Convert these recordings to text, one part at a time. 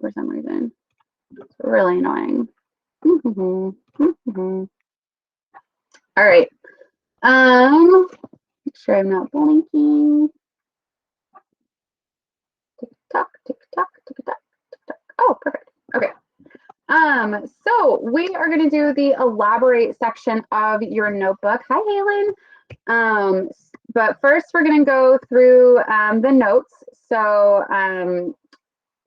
for some reason. It's really annoying. All right. Make sure I'm not blinking. Tick tock, tick tock, tick tock, tick tock. Oh, perfect. Okay. So we are going to do the elaborate section of your notebook. Hi, Halen. But first we're going to go through the notes. So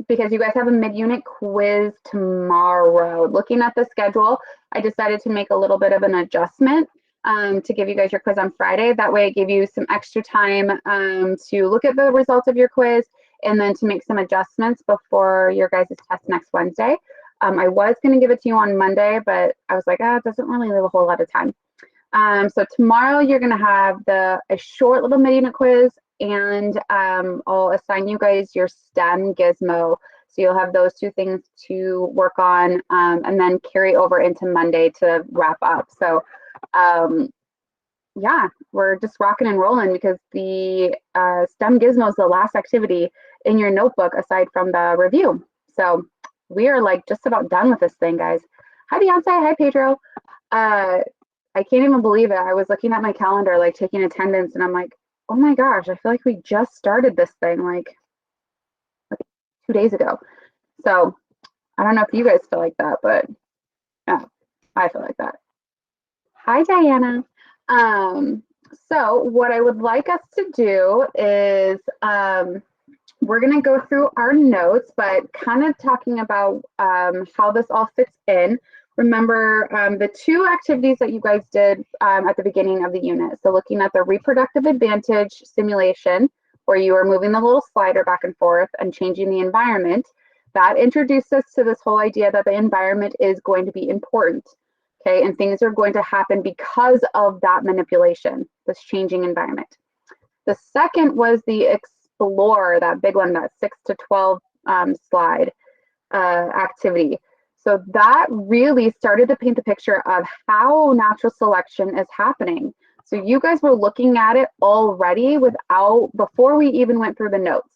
because you guys have a mid-unit quiz tomorrow. Looking at the schedule, I decided to make a little bit of an adjustment to give you guys your quiz on Friday. That way it gave you some extra time to look at the results of your quiz and then to make some adjustments before your guys' test next Wednesday. I was going to give it to you on Monday, but I was like, it doesn't really leave a whole lot of time. So tomorrow you're going to have a short little mid-unit quiz, and I'll assign you guys your STEM gizmo. So you'll have those two things to work on and then carry over into Monday to wrap up. So yeah, we're just rocking and rolling because the STEM gizmo is the last activity in your notebook aside from the review. So we are like just about done with this thing, guys. Hi, Beyonce. Hi, Pedro. I can't even believe it. I was looking at my calendar, like taking attendance, and I'm like, oh my gosh, I feel like we just started this thing like 2 days ago. So I don't know if you guys feel like that, but yeah, I feel like that. Hi, Diana. So what I would like us to do is we're going to go through our notes, but kind of talking about how this all fits in. Remember the two activities that you guys did at the beginning of the unit. So looking at the reproductive advantage simulation, where you are moving the little slider back and forth and changing the environment. That introduced us to this whole idea that the environment is going to be important. Okay, and things are going to happen because of that manipulation, this changing environment. The second was the explore, that big one, that 6 to 12 slide activity. So that really started to paint the picture of how natural selection is happening. So you guys were looking at it already before we even went through the notes.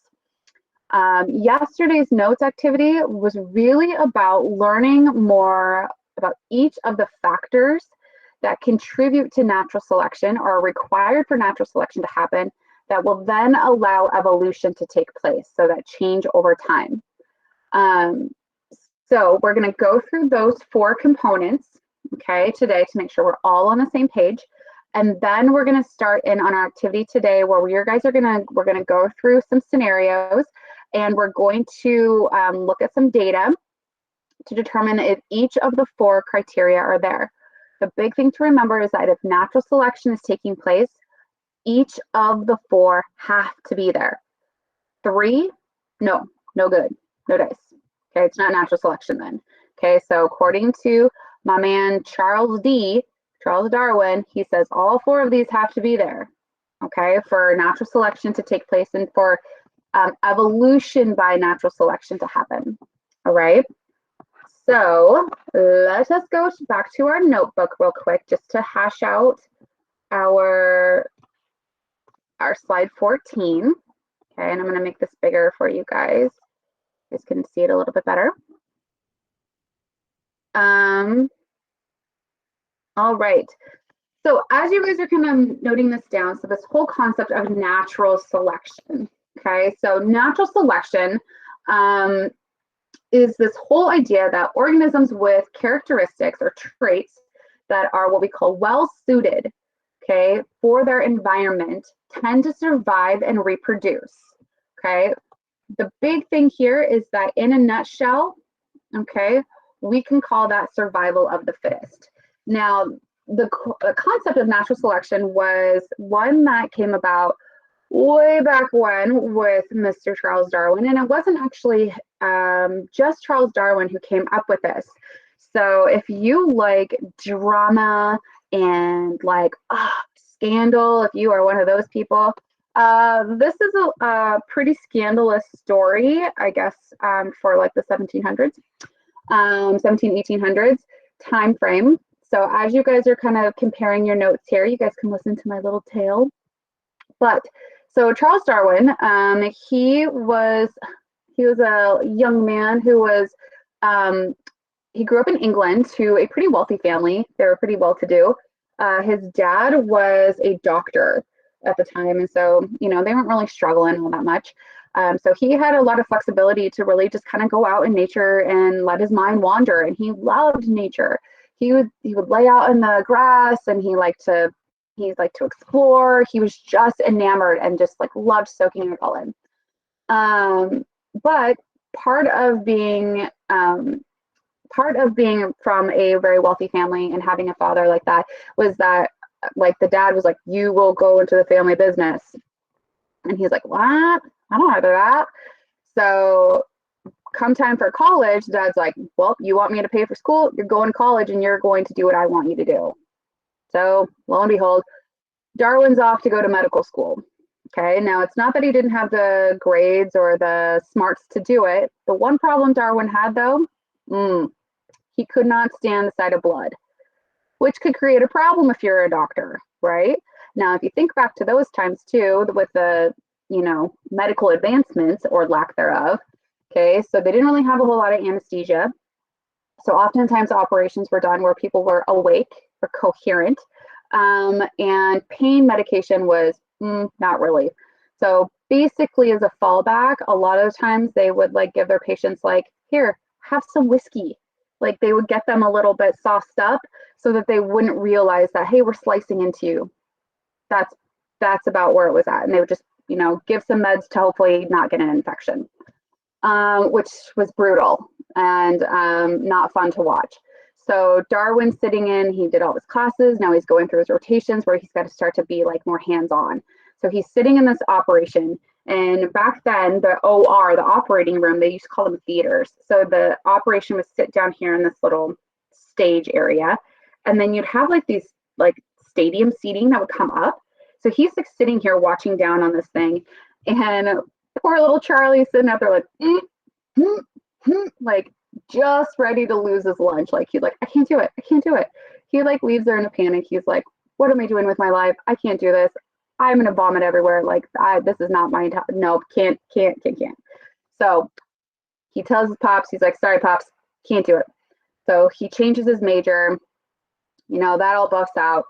Yesterday's notes activity was really about learning more about each of the factors that contribute to natural selection or are required for natural selection to happen that will then allow evolution to take place, so that change over time. So we're going to go through those 4 components, okay, today to make sure we're all on the same page. And then we're going to start in on our activity today where we're going to go through some scenarios, and we're going to look at some data to determine if each of the 4 criteria are there. The big thing to remember is that if natural selection is taking place, each of the 4 have to be there. 3, no good, no dice. Okay, it's not natural selection then. Okay, so according to my man Charles Darwin, he says all 4 of these have to be there, okay, for natural selection to take place and for evolution by natural selection to happen. All right, so let us go back to our notebook real quick just to hash out our slide 14. Okay, and I'm going to make this bigger for you guys. You guys can see it a little bit better. All right. So as you guys are kind of noting this down, so this whole concept of natural selection, okay? So natural selection is this whole idea that organisms with characteristics or traits that are what we call well-suited, okay, for their environment tend to survive and reproduce, okay? The big thing here is that in a nutshell, okay, we can call that survival of the fittest. Now, the concept of natural selection was one that came about way back when with Mr. Charles Darwin, and it wasn't actually just Charles Darwin who came up with this. So if you like drama and like scandal, if you are one of those people, this is a pretty scandalous story, I guess, for like the 1700s, 1800s time frame. So as you guys are kind of comparing your notes here, you guys can listen to my little tale. But so Charles Darwin, he was He was a young man who was, he grew up in England to a pretty wealthy family. They were pretty well to do. His dad was a doctor at the time. And so, you know, they weren't really struggling all that much. So he had a lot of flexibility to really just kind of go out in nature and let his mind wander. And he loved nature. He would lay out in the grass and he liked to explore. He was just enamored and just like loved soaking it all in. But part of being from a very wealthy family and having a father like that was that, like, the dad was like, you will go into the family business. And he's like, what? I don't want to do that. So come time for college, the dad's like, well, you want me to pay for school? You're going to college and you're going to do what I want you to do. So lo and behold, Darwin's off to go to medical school. Okay, now it's not that he didn't have the grades or the smarts to do it. The one problem Darwin had, though, he could not stand the sight of blood, which could create a problem if you're a doctor, right? Now, if you think back to those times too, with the, you know, medical advancements or lack thereof, okay, so they didn't really have a whole lot of anesthesia. So oftentimes operations were done where people were awake or coherent, and pain medication was not really. So basically, as a fallback, a lot of the times they would like give their patients like, here, have some whiskey. Like they would get them a little bit sauced up so that they wouldn't realize that, hey, we're slicing into you. That's about where it was at. And they would just, you know, give some meds to hopefully not get an infection, which was brutal and not fun to watch. So Darwin's sitting in, he did all his classes. Now he's going through his rotations where he's got to start to be like more hands-on. So he's sitting in this operation. And back then, the OR, the operating room, they used to call them theaters. So the operation would sit down here in this little stage area. And then you'd have like these like stadium seating that would come up. So he's like sitting here watching down on this thing. And poor little Charlie sitting up there like, like just ready to lose his lunch. Like he's like, I can't do it. I can't do it. He like leaves there in a panic. He's like, what am I doing with my life? I can't do this. I'm gonna vomit everywhere. Like this is not my time. No, can't. So he tells his pops, he's like, sorry, pops, can't do it. So he changes his major, you know, that all buffs out.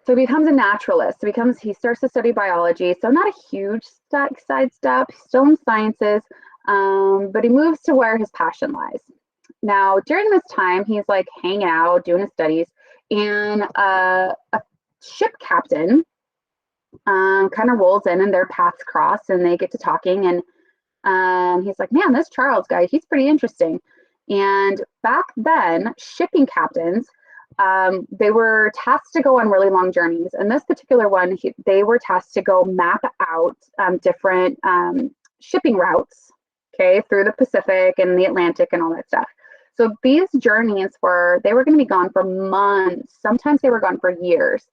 So he becomes a naturalist. He starts to study biology. So not a huge side step, he's still in sciences, but he moves to where his passion lies. Now, during this time, he's like hanging out, doing his studies, and a ship captain kind of rolls in and their paths cross and they get to talking. And he's like, man, this Charles guy, he's pretty interesting. And back then, shipping captains, they were tasked to go on really long journeys. And this particular one, they were tasked to go map out different shipping routes, okay, through the Pacific and the Atlantic and all that stuff. So these journeys they were going to be gone for months. Sometimes they were gone for years,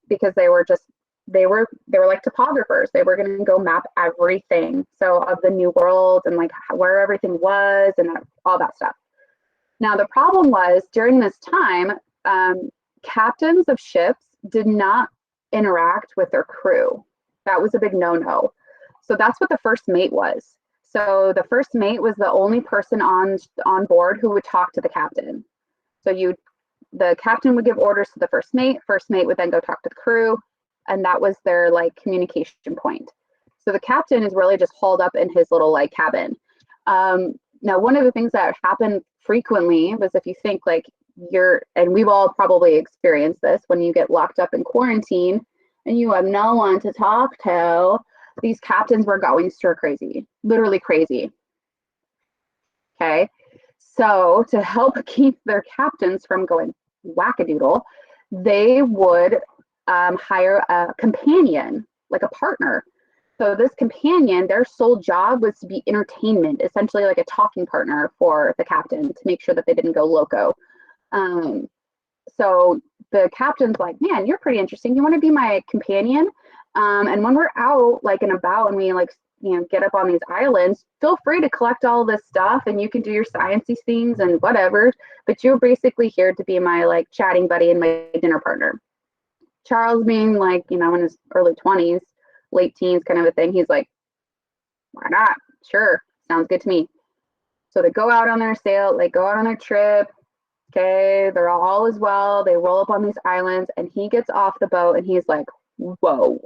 because they were like topographers. They were going to go map everything. So of the New World and like where everything was and all that stuff. Now, the problem was during this time, captains of ships did not interact with their crew. That was a big no-no. So that's what the first mate was. So the first mate was the only person on board who would talk to the captain. So the captain would give orders to the first mate would then go talk to the crew, and that was their like communication point. So the captain is really just hauled up in his little like cabin. Now, one of the things that happened frequently was, if you think like and we've all probably experienced this, when you get locked up in quarantine and you have no one to talk to, these captains were going stir crazy, literally crazy. Okay. So to help keep their captains from going wackadoodle, they would hire a companion, like a partner. So this companion, their sole job was to be entertainment, essentially like a talking partner for the captain to make sure that they didn't go loco. So the captain's like, man, you're pretty interesting. You want to be my companion? And when we're out like and about and we like, you know, get up on these islands, feel free to collect all this stuff and you can do your sciencey things and whatever, but you're basically here to be my like chatting buddy and my dinner partner. Charles, being like, you know, in his early 20s, late teens kind of a thing, he's like, Why not? Sure, sounds good to me. So they go out on their sail, they go out on their trip. Okay, they're all as well. They roll up on these islands, and he gets off the boat, and he's like, whoa.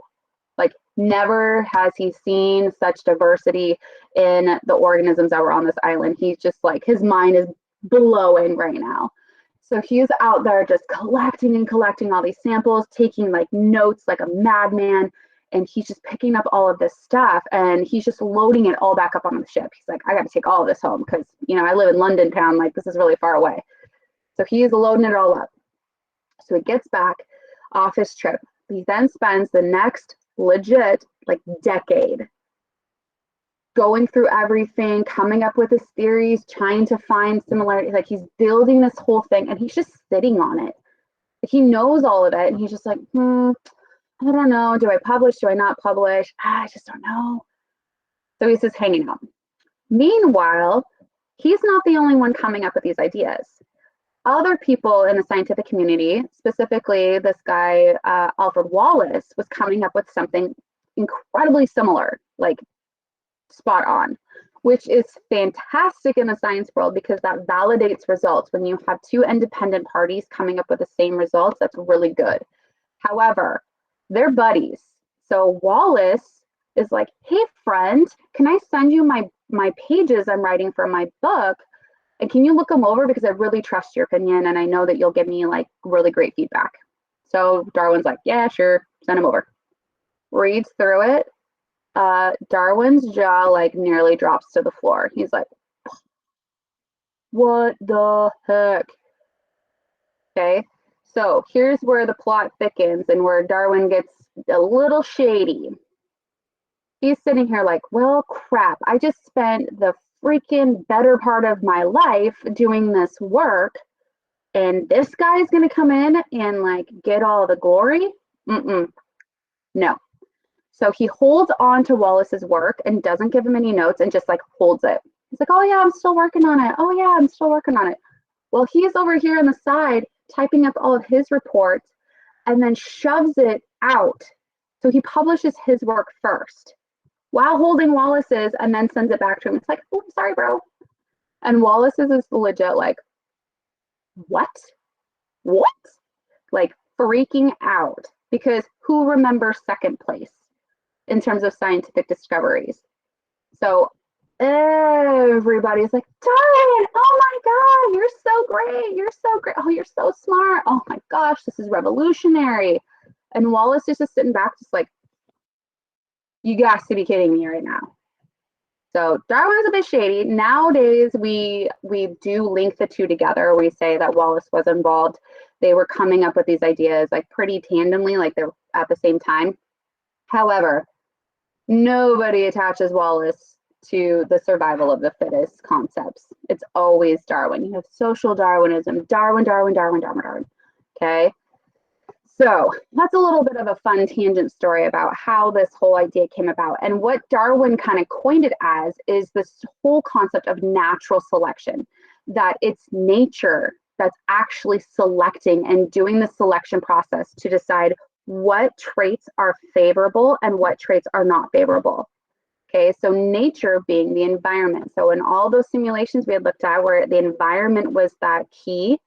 Like, never has he seen such diversity in the organisms that were on this island. He's just like, his mind is blowing right now. So he's out there just collecting and collecting all these samples, taking like notes like a madman. And he's just picking up all of this stuff, and he's just loading it all back up on the ship. He's like, I got to take all of this home because, you know, I live in London town. Like, this is really far away. So he is loading it all up. So he gets back off his trip. He then spends the next legit like decade going through everything, coming up with his theories, trying to find similarities. Like, he's building this whole thing, and he's just sitting on it. Like, he knows all of it, and he's just like, I don't know. Do I publish? Do I not publish? I just don't know. So he's just hanging out. Meanwhile, he's not the only one coming up with these ideas. Other people in the scientific community, specifically this guy, Alfred Wallace, was coming up with something incredibly similar, like spot on, which is fantastic in the science world because that validates results. When you have two independent parties coming up with the same results, that's really good. However, they're buddies. So Wallace is like, hey, friend, can I send you my pages I'm writing for my book? And can you look them over because I really trust your opinion and I know that you'll give me like really great feedback. So Darwin's like, yeah, sure, send them over. Reads through it. Darwin's jaw like nearly drops to the floor. He's like, what the heck? Okay, so here's where the plot thickens and where Darwin gets a little shady. He's sitting here like, well, crap, I just spent the freaking better part of my life doing this work, and this guy's gonna come in and like get all the glory? No. So he holds on to Wallace's work and doesn't give him any notes and just like holds it. He's like, oh yeah, I'm still working on it. Oh yeah, I'm still working on it. Well, he's over here on the side typing up all of his reports and then shoves it out. So he publishes his work first while holding Wallace's and then sends it back to him. It's like, oh, I'm sorry, bro. And Wallace's is legit like, what? What? Like freaking out because who remembers second place in terms of scientific discoveries? So everybody's like, Darwin, oh my God, you're so great. You're so great. Oh, you're so smart. Oh my gosh, this is revolutionary. And Wallace is just sitting back, just like, you got to be kidding me right now. So Darwin is a bit shady. Nowadays, we do link the two together. We say that Wallace was involved. They were coming up with these ideas like pretty tandemly, like they're at the same time. However, nobody attaches Wallace to the survival of the fittest concepts. It's always Darwin. You have social Darwinism, Darwin, Darwin, Darwin, Darwin, Darwin. Okay. So that's a little bit of a fun tangent story about how this whole idea came about. And what Darwin kind of coined it as is this whole concept of natural selection, that it's nature that's actually selecting and doing the selection process to decide what traits are favorable and what traits are not favorable. Okay, so nature being the environment. So in all those simulations we had looked at where the environment was that key,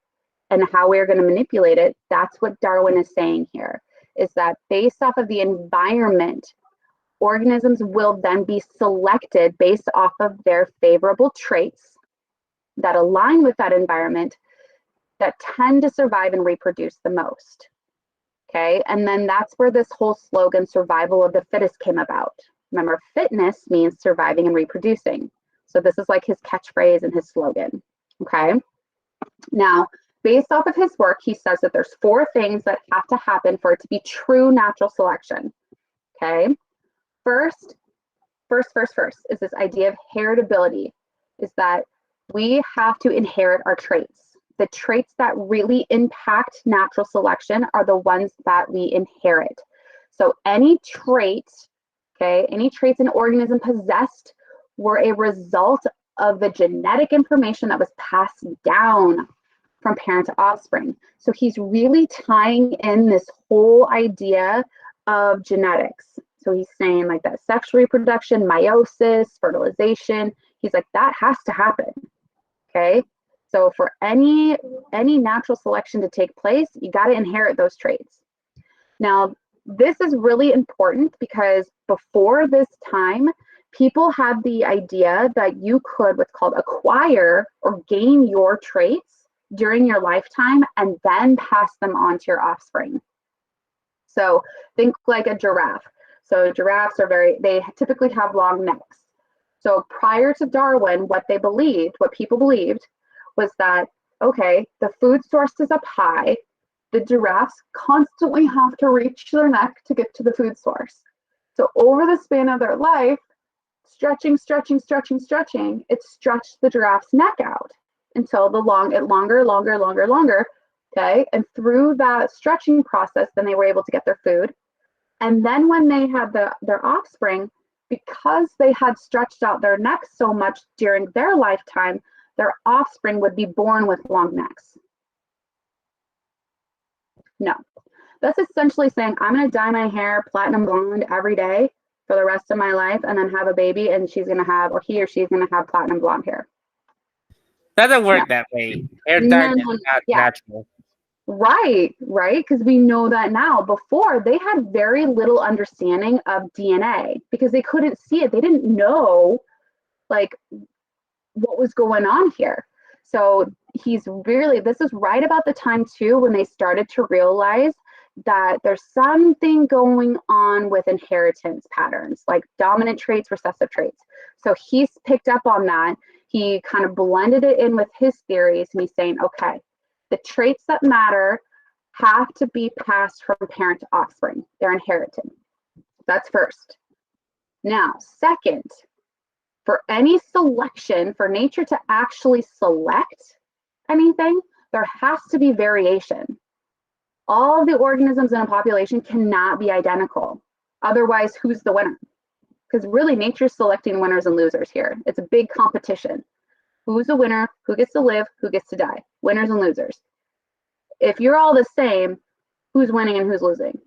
and how we're going to manipulate it, that's what Darwin is saying here, is that based off of the environment, organisms will then be selected based off of their favorable traits that align with that environment that tend to survive and reproduce the most. Okay, and then that's where this whole slogan, survival of the fittest, came about. Remember, fitness means surviving and reproducing. So this is like his catchphrase and his slogan. Okay, now, based off of his work, he says that there's 4 things that have to happen for it to be true natural selection. Okay. First is this idea of heritability, is that we have to inherit our traits. The traits that really impact natural selection are the ones that we inherit. So any traits, okay, any traits an organism possessed were a result of the genetic information that was passed down from parent to offspring. So he's really tying in this whole idea of genetics So he's saying like that sexual reproduction, meiosis, fertilization, he's like, that has to happen. Okay. So for any natural selection to take place, you got to inherit those traits. Now, this is really important because before this time, people had the idea that you could what's called acquire or gain your traits during your lifetime and then pass them on to your offspring. So think like a giraffe. So giraffes are they typically have long necks. So prior to Darwin, what people believed was that, okay, the food source is up high. The giraffes constantly have to reach their neck to get to the food source. So over the span of their life, stretching, it stretched the giraffe's neck out until longer. Okay. And through that stretching process, then they were able to get their food. And then when they had their offspring, because they had stretched out their necks so much during their lifetime, their offspring would be born with long necks. No. That's essentially saying, I'm going to dye my hair platinum blonde every day for the rest of my life and then have a baby and she's going to have, or he or she's going to have platinum blonde hair. Doesn't work that way. Hair dye is not natural. Right. Because we know that now. Before, they had very little understanding of DNA because they couldn't see it. They didn't know like what was going on here. So this is right about the time too when they started to realize that there's something going on with inheritance patterns, like dominant traits, recessive traits. So he's picked up on that. He kind of blended it in with his theories, and he's saying, okay, the traits that matter have to be passed from parent to offspring. They're inherited. That's first. Now, second, for any selection, for nature to actually select anything, there has to be variation. All of the organisms in a population cannot be identical. Otherwise, who's the winner? Because really, nature's selecting winners and losers here. It's a big competition. Who's the winner? Who gets to live? Who gets to die? Winners and losers. If you're all the same, who's winning and who's losing?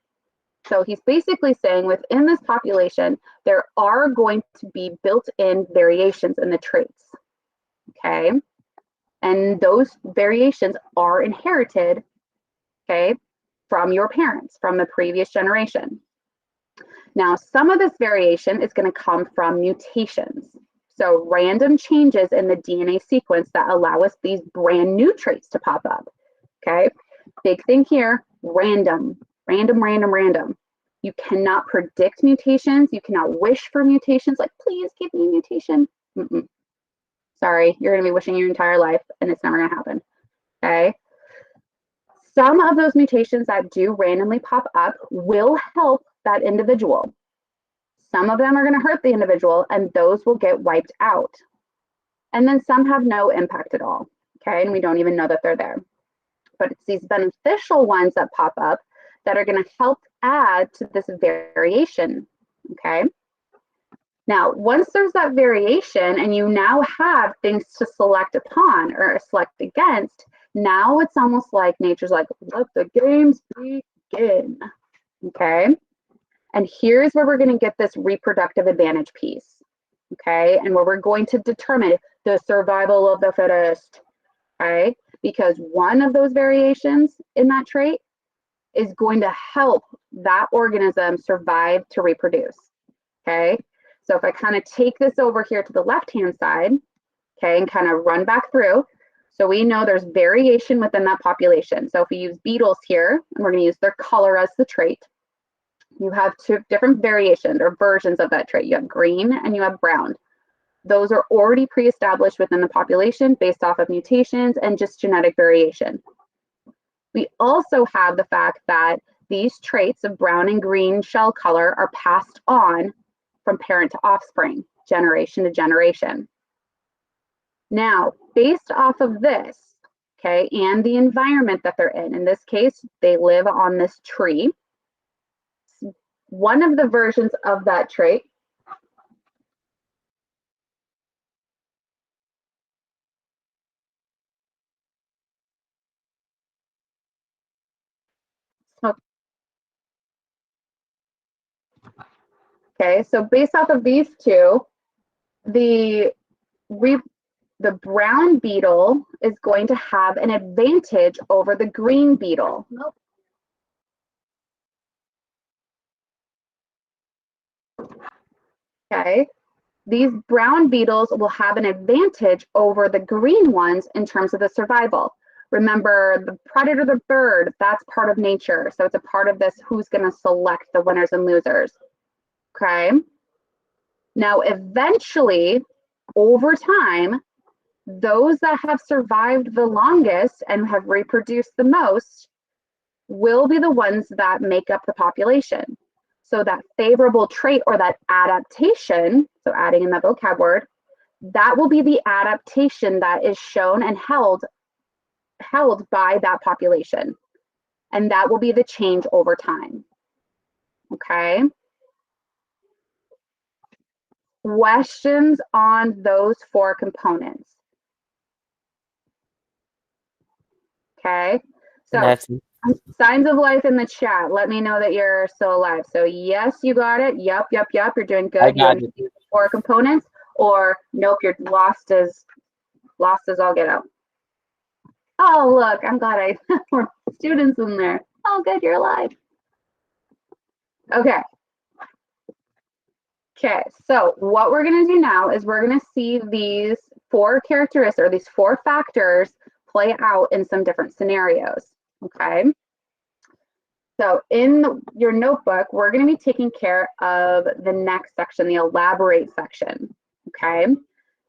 So he's basically saying within this population, there are going to be built-in variations in the traits. Okay. And those variations are inherited, okay, from your parents, from the previous generation. Now, some of this variation is going to come from mutations. So random changes in the DNA sequence that allow us these brand new traits to pop up. Okay. Big thing here, random. You cannot predict mutations. You cannot wish for mutations. Like, please give me a mutation. Sorry, you're going to be wishing your entire life and it's never going to happen. Okay. Some of those mutations that do randomly pop up will help that individual. Some of them are going to hurt the individual and those will get wiped out. And then some have no impact at all. Okay. And we don't even know that they're there. But it's these beneficial ones that pop up that are going to help add to this variation. Okay. Now, once there's that variation and you now have things to select upon or select against, now it's almost like nature's like, let the games begin. Okay. And here's where we're going to get this reproductive advantage piece. Okay. And where we're going to determine the survival of the fittest. Okay. Because one of those variations in that trait is going to help that organism survive to reproduce. Okay. So if I kind of take this over here to the left-hand side, okay, and kind of run back through, so we know there's variation within that population. So if we use beetles here, and we're going to use their color as the trait, you have two different variations or versions of that trait. You have green and you have brown. Those are already pre-established within the population based off of mutations and just genetic variation. We also have the fact that these traits of brown and green shell color are passed on from parent to offspring, generation to generation. Now, based off of this, okay, and the environment that they're in this case, they live on this tree. One of the versions of that trait Okay, so based off of these two, the brown beetle is going to have an advantage over the green beetle. Nope. Okay, these brown beetles will have an advantage over the green ones in terms of the survival. Remember, the predator, the bird, that's part of nature. So it's a part of this who's going to select the winners and losers. Okay. Now, eventually, over time, those that have survived the longest and have reproduced the most will be the ones that make up the population. So that favorable trait or that adaptation, so adding in that vocab word, that will be the adaptation that is shown and held by that population. And that will be the change over time. Okay. Questions on those four components. Okay. So signs of life in the chat. Let me know that you're still alive. So yes, you got it. Yep. You're doing good. You understand the four components. Or nope, you're lost as all get out. Oh, look, I'm glad I more students in there. Oh, good, you're alive. Okay. Okay, so what we're going to do now is we're going to see these four characteristics or these four factors play out in some different scenarios. Okay. So in your notebook, we're going to be taking care of the next section, the elaborate section. Okay.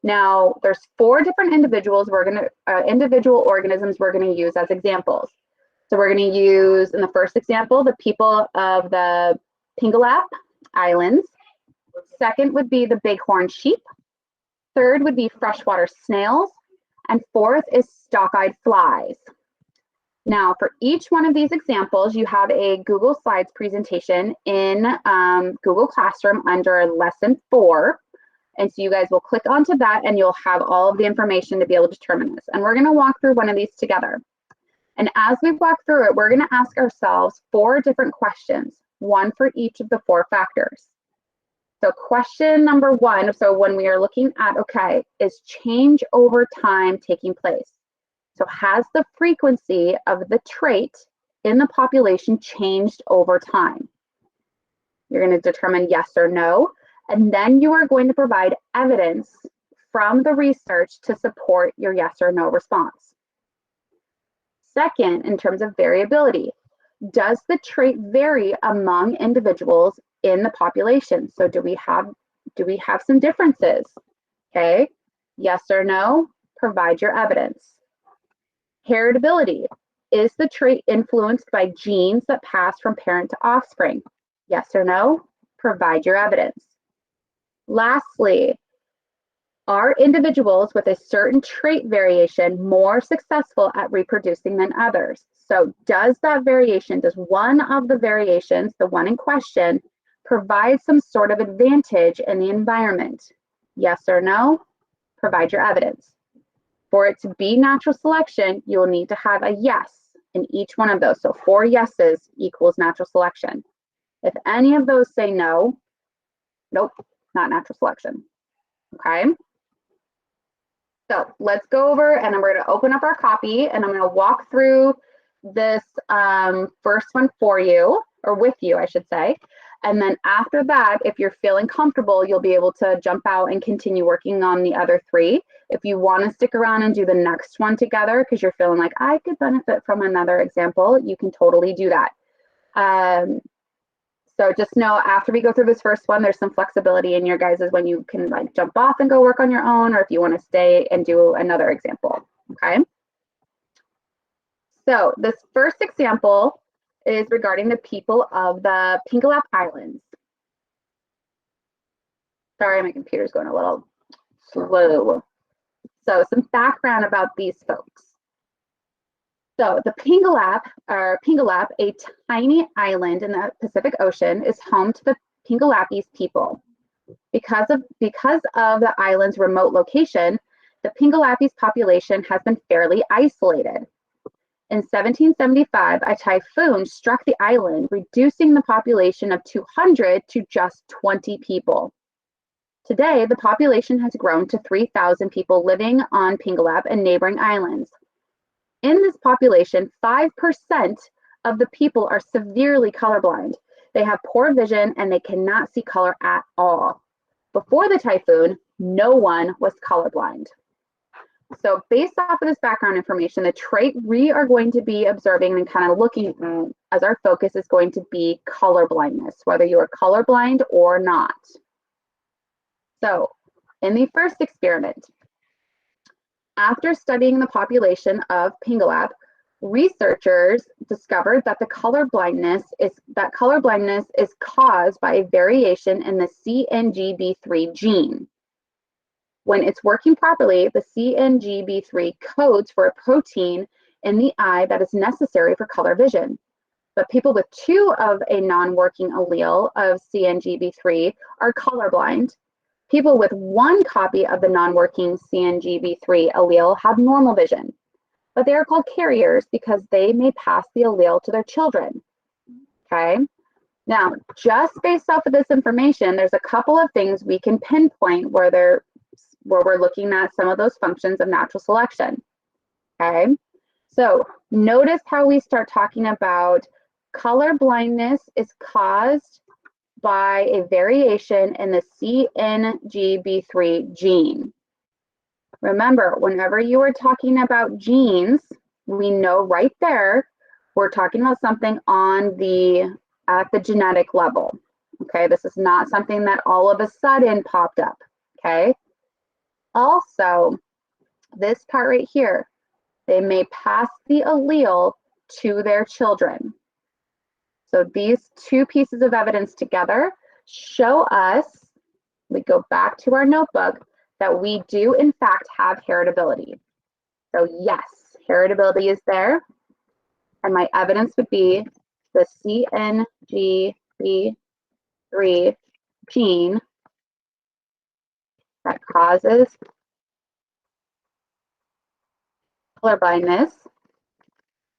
Now, there's four different individual organisms we're going to use as examples. So we're going to use, in the first example, the people of the Pingelap Islands. Second would be the bighorn sheep. Third would be freshwater snails. And fourth is stalk-eyed flies. Now, for each one of these examples, you have a Google Slides presentation in Google Classroom under Lesson 4. And so you guys will click onto that and you'll have all of the information to be able to determine this. And we're going to walk through one of these together. And as we walk through it, we're going to ask ourselves four different questions, one for each of the four factors. So question number one, so when we are looking at, okay, is change over time taking place? So has the frequency of the trait in the population changed over time? You're going to determine yes or no. And then you are going to provide evidence from the research to support your yes or no response. Second, in terms of variability, does the trait vary among individuals in the population? So do we have some differences? Okay, yes or no, provide your evidence. Heritability, is the trait influenced by genes that pass from parent to offspring? Yes or no, provide your evidence. Lastly, are individuals with a certain trait variation more successful at reproducing than others? So does that variation, does one of the variations, the one in question, provide some sort of advantage in the environment? Yes or no? Provide your evidence. For it to be natural selection, you will need to have a yes in each one of those. So 4 yeses equals natural selection. If any of those say no, nope, not natural selection. Okay. So let's go over and we're going to open up our copy and I'm going to walk through this first one for you, or with you, I should say. And then after that, if you're feeling comfortable, you'll be able to jump out and continue working on the other 3. If you want to stick around and do the next one together because you're feeling like I could benefit from another example, you can totally do that. So just know after we go through this first one, there's some flexibility in your guys' when you can like jump off and go work on your own, or if you want to stay and do another example, okay? So this first example is regarding the people of the Pingelap Islands. Sorry, my computer's going a little slow. So some background about these folks. So the Pingelap, a tiny island in the Pacific Ocean, is home to the Pingelapese people. Because of the island's remote location, the Pingelapese population has been fairly isolated. In 1775, a typhoon struck the island, reducing the population of 200 to just 20 people. Today, the population has grown to 3,000 people living on Pingelap and neighboring islands. In this population, 5% of the people are severely colorblind. They have poor vision and they cannot see color at all. Before the typhoon, no one was colorblind. So based off of this background information, the trait we are going to be observing and kind of looking at as our focus is going to be color blindness, whether you are colorblind or not. So in the first experiment, after studying the population of Pingelap, researchers discovered that color blindness is caused by a variation in the CNGB3 gene. When it's working properly, the CNGB3 codes for a protein in the eye that is necessary for color vision. But people with 2 of a non-working allele of CNGB3 are colorblind. People with 1 copy of the non-working CNGB3 allele have normal vision, but they are called carriers because they may pass the allele to their children. Okay. Now, just based off of this information, there's a couple of things we can pinpoint where we're looking at some of those functions of natural selection. Okay, so notice how we start talking about color blindness is caused by a variation in the CNGB3 gene. Remember, whenever you are talking about genes, we know right there we're talking about something at the genetic level. Okay, this is not something that all of a sudden popped up. Okay. Also, this part right here, they may pass the allele to their children. So these 2 pieces of evidence together show us, we go back to our notebook, that we do in fact have heritability. So yes, heritability is there. And my evidence would be the CNGB3 gene that causes color blindness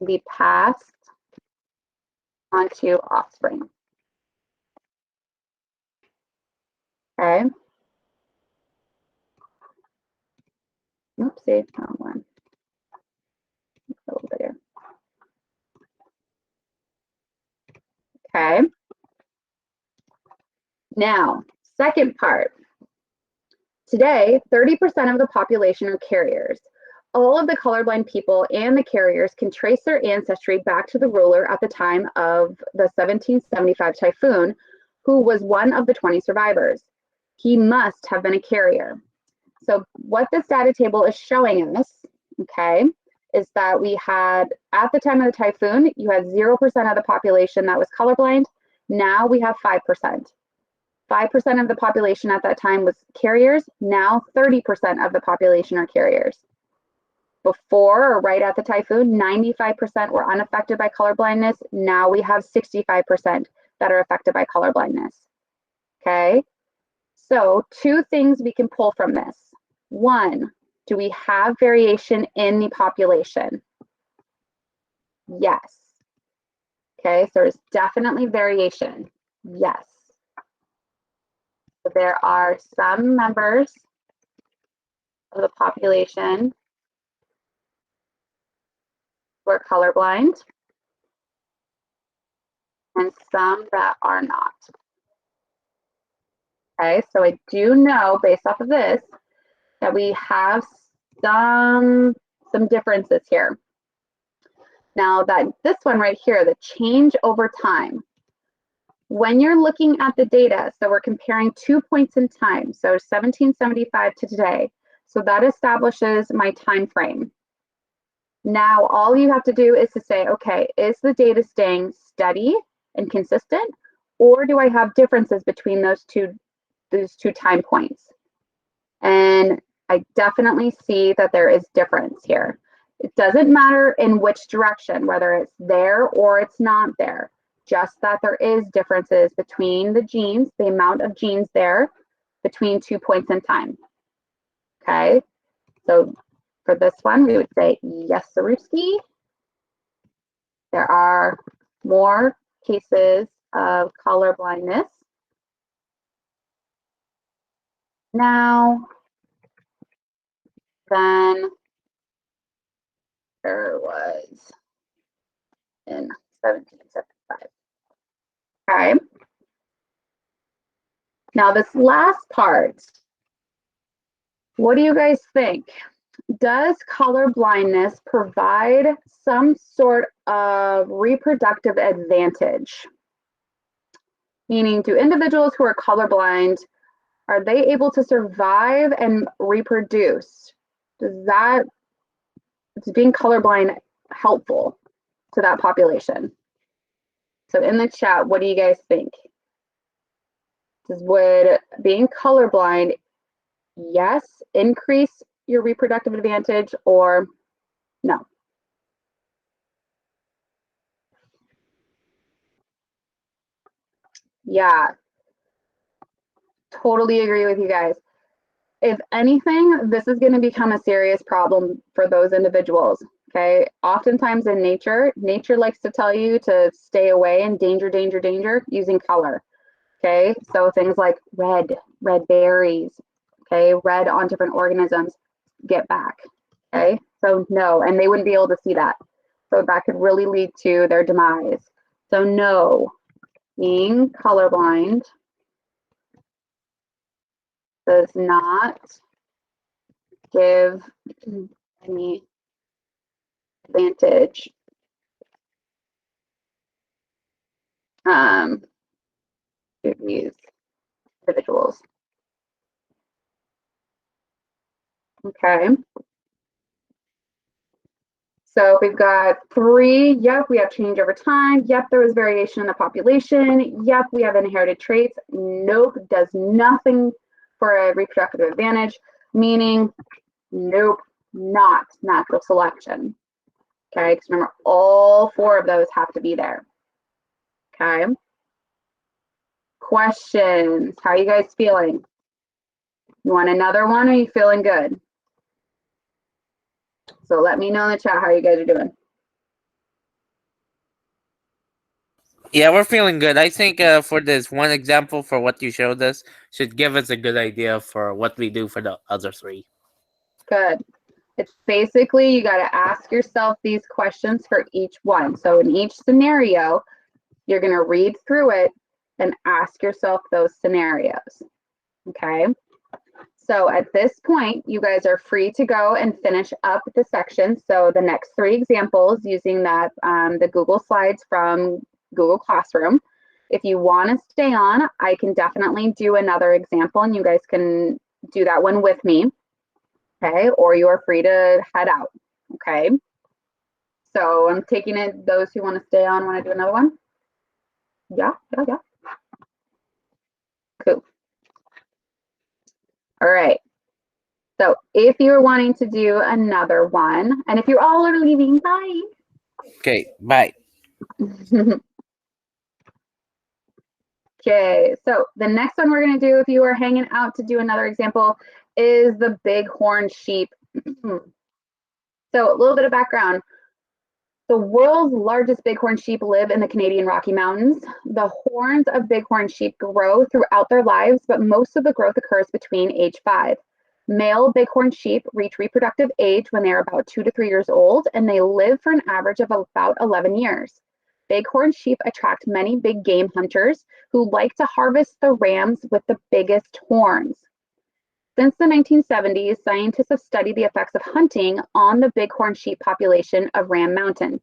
be passed onto offspring. Okay. Oopsie, wrong one. A little bit here. Okay. Now, second part. Today, 30% of the population are carriers. All of the colorblind people and the carriers can trace their ancestry back to the ruler at the time of the 1775 typhoon, who was one of the 20 survivors. He must have been a carrier. So what this data table is showing us, okay, is that we had, at the time of the typhoon, you had 0% of the population that was colorblind. Now we have 5%. 5% of the population at that time was carriers. Now 30% of the population are carriers. Before or right at the typhoon, 95% were unaffected by color blindness. Now we have 65% that are affected by color blindness. Okay, so 2 things we can pull from this. 1, do we have variation in the population? Yes. Okay, so there's definitely variation. Yes. So there are some members of the population who are colorblind and some that are not. Okay, so I do know based off of this that we have some differences here. Now that this one right here, the change over time, when you're looking at the data, so we're comparing 2 points in time, so 1775 to today, so that establishes my time frame. Now all you have to do is to say, okay, is the data staying steady and consistent, or do I have differences between those two time points? And I definitely see that there is difference here. It doesn't matter in which direction, whether it's there or it's not there, just that there is differences between the genes, the amount of genes there between 2 points in time. Okay, so for this one, we would say yes, Saruski. there are more cases of color blindness now than there was in 1775. Okay. Now this last part, what do you guys think? Does color blindness provide some sort of reproductive advantage? Meaning, do individuals who are colorblind, are they able to survive and reproduce? Is being colorblind helpful to that population? So in the chat, what do you guys think? Would being colorblind, yes, increase your reproductive advantage or no? Yeah, totally agree with you guys. If anything, this is going to become a serious problem for those individuals. Okay, oftentimes in nature likes to tell you to stay away and danger, danger, danger using color. Okay, so things like red berries, okay, red on different organisms, get back. Okay, so no, and they wouldn't be able to see that. So that could really lead to their demise. So no, being colorblind does not give any advantage to these individuals. Okay. So we've got 3, yep, we have change over time. Yep, there was variation in the population. Yep, we have inherited traits. Nope, does nothing for a reproductive advantage, meaning nope, not natural selection. Okay, because remember, all 4 of those have to be there. Okay. Questions, how are you guys feeling? You want another one or are you feeling good? So let me know in the chat how you guys are doing. Yeah, we're feeling good. I think for this one example, for what you showed us, should give us a good idea for what we do for the other 3. Good. It's basically, you got to ask yourself these questions for each one. So in each scenario, you're going to read through it and ask yourself those scenarios. Okay. So at this point, you guys are free to go and finish up the section. So the next 3 examples using that the Google Slides from Google Classroom. If you want to stay on, I can definitely do another example and you guys can do that one with me. Okay, or you are free to head out. Okay. So I'm taking it, those who want to stay on want to do another one? Yeah. Cool. All right. So if you're wanting to do another one, and if you all are leaving, bye. Okay, bye. Okay, so the next one we're going to do, if you are hanging out to do another example, is the bighorn sheep. So a little bit of background. The world's largest bighorn sheep live in the Canadian Rocky Mountains. The horns of bighorn sheep grow throughout their lives, but most of the growth occurs between age 5. Male bighorn sheep reach reproductive age when they're about 2 to 3 years old, and they live for an average of about 11 years. Bighorn sheep attract many big game hunters who like to harvest the rams with the biggest horns. Since the 1970s, scientists have studied the effects of hunting on the bighorn sheep population of Ram Mountain.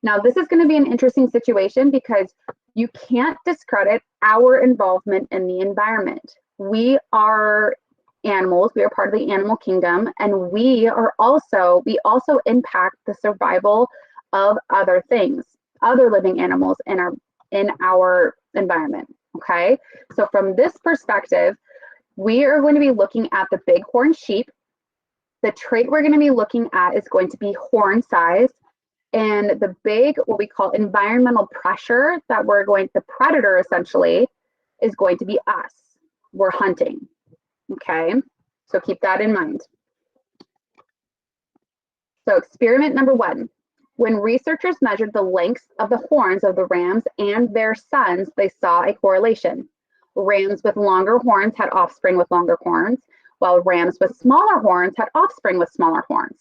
Now, this is going to be an interesting situation because you can't discredit our involvement in the environment. We are animals, we are part of the animal kingdom, and we also impact the survival of other things, other living animals in our environment. Okay, so from this perspective, we are going to be looking at the bighorn sheep. The trait we're going to be looking at is going to be horn size, and the big, what we call environmental pressure that the predator essentially is going to be us. We're hunting. Okay, so keep that in mind. So experiment number 1. When researchers measured the lengths of the horns of the rams and their sons, they saw a correlation. Rams with longer horns had offspring with longer horns, while rams with smaller horns had offspring with smaller horns.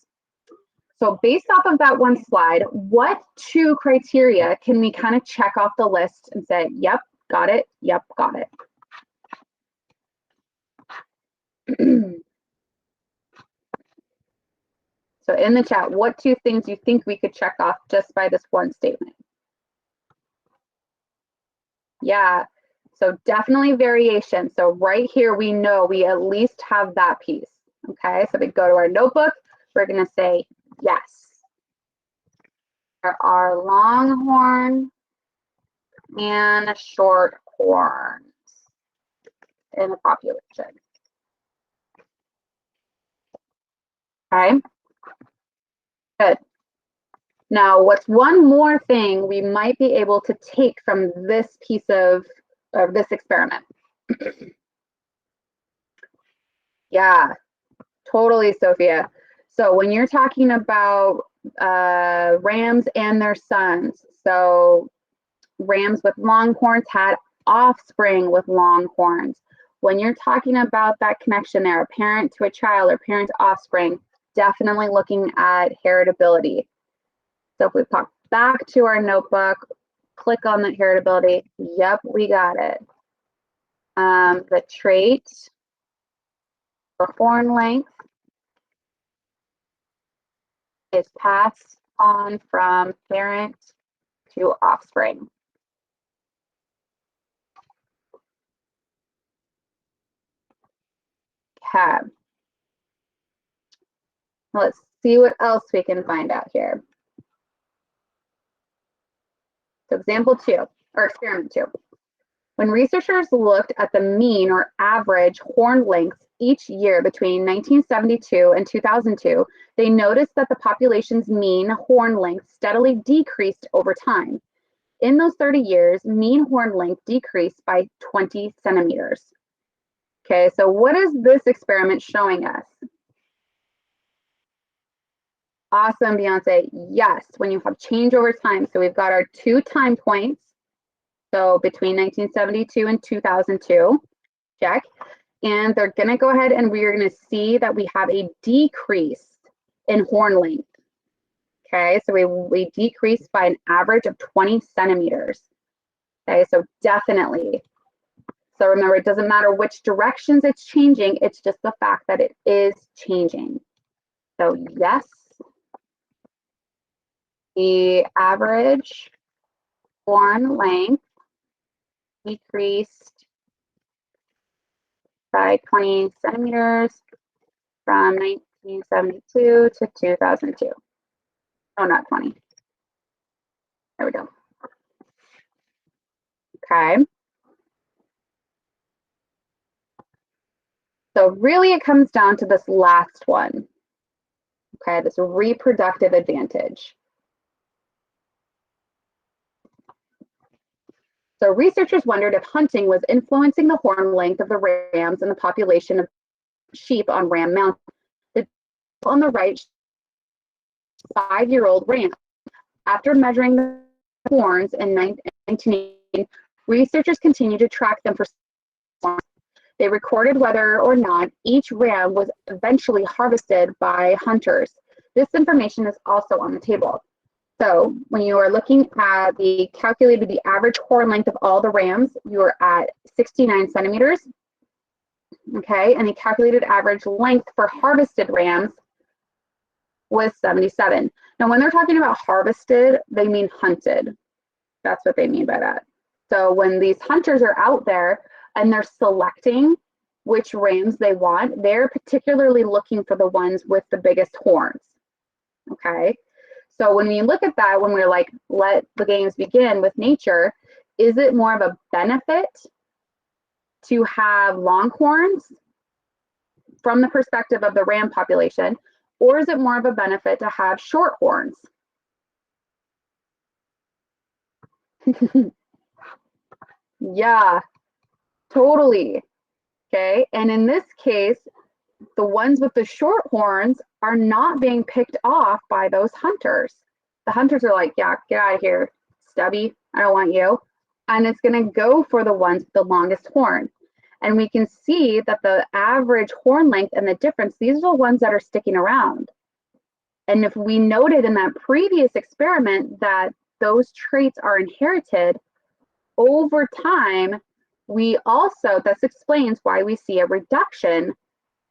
So based off of that one slide, what two criteria can we kind of check off the list and say, yep, got it, yep, got it. So in the chat, what two things you think we could check off just by this one statement? Yeah, so definitely variation. So right here, we know we at least have that piece. Okay, so we go to our notebook, we're gonna say yes. There are longhorn and short horns in the population. Okay, good. Now, what's one more thing we might be able to take from this piece of this experiment? Yeah, totally, Sophia. So when you're talking about rams and their sons, so rams with long horns had offspring with long horns. When you're talking about that connection there, a parent to a child or parent to offspring, definitely looking at heritability. So if we pop back to our notebook, click on that heritability, yep, we got it. The trait for horn length is passed on from parent to offspring. Okay. Let's see what else we can find out here. So example 2, or experiment 2. When researchers looked at the mean or average horn lengths each year between 1972 and 2002, they noticed that the population's mean horn length steadily decreased over time. In those 30 years, mean horn length decreased by 20 centimeters. Okay, so what is this experiment showing us? Awesome, Beyonce. Yes, when you have change over time. So we've got our 2 time points. So between 1972 and 2002, check. And they're gonna go ahead and we're gonna see that we have a decrease in horn length. Okay, so we decreased by an average of 20 centimeters. Okay, so definitely. So remember, it doesn't matter which directions it's changing, it's just the fact that it is changing. So yes, the average horn length decreased by 20 centimeters from 1972 to 2002. Oh, not 20. There we go. Okay. So really it comes down to this last one. Okay, this reproductive advantage. So researchers wondered if hunting was influencing the horn length of the rams and the population of sheep on Ram Mountain. On the right, 5-year-old ram. After measuring the horns in 1980, researchers continued to track them for 6 months. They recorded whether or not each ram was eventually harvested by hunters. This information is also on the table. So when you are looking at the calculated the average horn length of all the rams, you are at 69 centimeters. Okay, and the calculated average length for harvested rams was 77. Now, when they're talking about harvested, they mean hunted. That's what they mean by that. So when these hunters are out there and they're selecting which rams they want, they're particularly looking for the ones with the biggest horns. Okay, so when we look at that, when we're like, let the games begin with nature, is it more of a benefit to have long horns from the perspective of the ram population, or is it more of a benefit to have short horns? Yeah, totally. Okay, and in this case, the ones with the short horns are not being picked off by those hunters. The hunters are like, yeah, get out of here, stubby, I don't want you. And it's going to go for the ones with the longest horn. And we can see that the average horn length and the difference, these are the ones that are sticking around. And if we noted in that previous experiment that those traits are inherited over time, we also, this explains why we see a reduction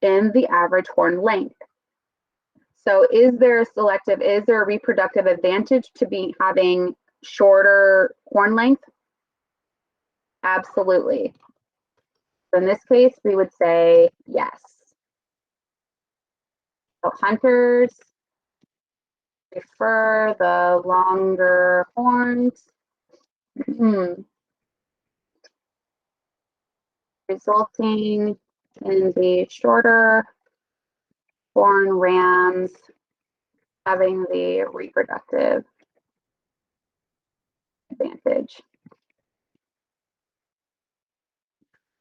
in the average horn length. So is there a reproductive advantage to be having shorter horn length? Absolutely. In this case, we would say yes. So hunters prefer the longer horns, resulting in the shorter horn rams having the reproductive advantage.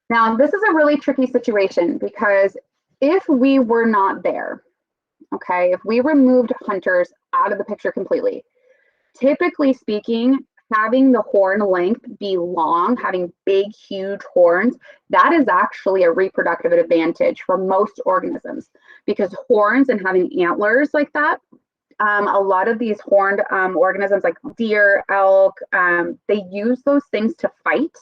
Now, this is a really tricky situation because if we were not there, okay, if we removed hunters out of the picture completely, typically speaking, having the horn length be long, having big, huge horns, that is actually a reproductive advantage for most organisms because horns and having antlers like that, a lot of these horned organisms like deer, elk, they use those things to fight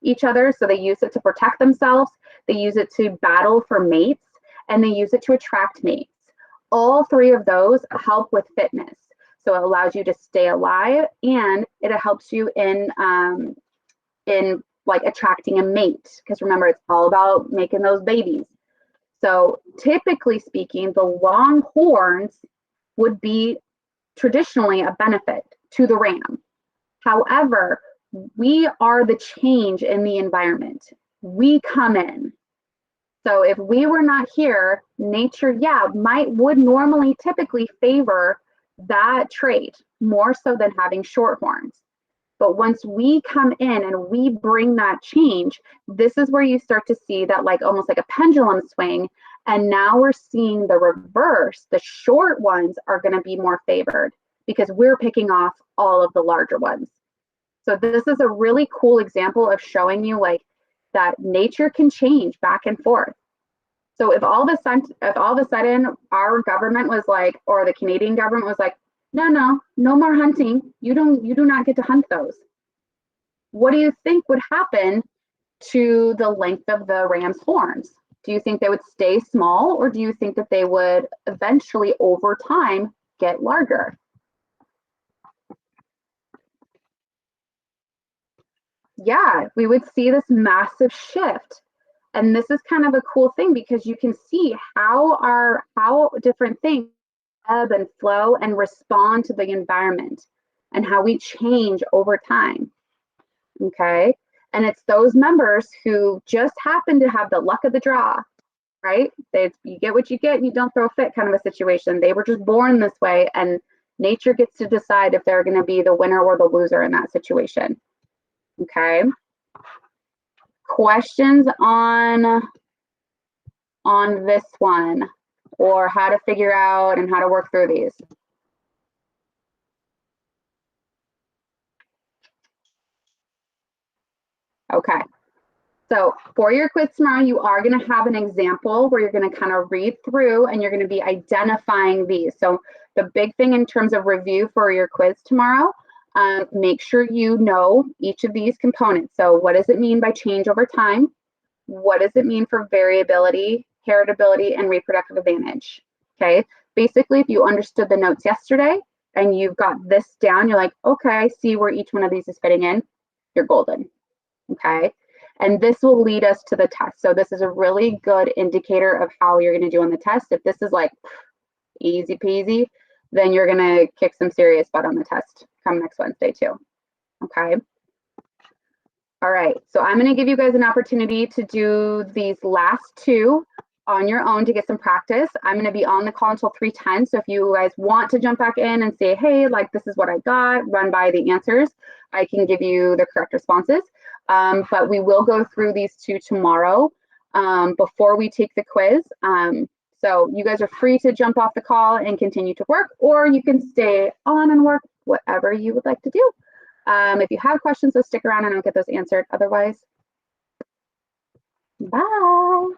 each other. So they use it to protect themselves, they use it to battle for mates, and they use it to attract mates. All three of those help with fitness. So it allows you to stay alive and it helps you in like attracting a mate. Because remember, it's all about making those babies. So typically speaking, the long horns would be traditionally a benefit to the ram. However, we are the change in the environment. We come in. So if we were not here, nature, would normally typically favor that trait more so than having short horns. But once we come in and we bring that change, this is where you start to see that like almost like a pendulum swing. And now we're seeing the reverse. The short ones are going to be more favored because we're picking off all of the larger ones. So this is a really cool example of showing you like that nature can change back and forth. So if all of a sudden our government was like, or the Canadian government was like, no more hunting. You do not get to hunt those. What do you think would happen to the length of the ram's horns? Do you think they would stay small, or do you think that they would eventually over time get larger? Yeah, we would see this massive shift. And this is kind of a cool thing because you can see how different things ebb and flow and respond to the environment and how we change over time. Okay. And it's those members who just happen to have the luck of the draw, right? You get what you get and you don't throw a fit kind of a situation. They were just born this way and nature gets to decide if they're going to be the winner or the loser in that situation. Okay. Questions on this one or how to figure out and how to work through these? Okay. So for your quiz tomorrow, you are going to have an example where you're going to kind of read through and you're going to be identifying these. So the big thing in terms of review for your quiz tomorrow, make sure you know each of these components. So what does it mean by change over time? What does it mean for variability, heritability, and reproductive advantage? Okay, basically, if you understood the notes yesterday and you've got this down, you're like, okay, I see where each one of these is fitting in, you're golden. Okay, and this will lead us to the test. So this is a really good indicator of how you're going to do on the test. If this is like easy peasy, then you're going to kick some serious butt on the test come next Wednesday too. Okay. All right, so I'm going to give you guys an opportunity to do these last two on your own to get some practice. I'm going to be on the call until 3:10. So if you guys want to jump back in and say, hey, like this is what I got, run by the answers, I can give you the correct responses. But we will go through these two tomorrow before we take the quiz. So you guys are free to jump off the call and continue to work, or you can stay on and work, whatever you would like to do. If you have questions, so stick around and I'll get those answered. Otherwise, bye.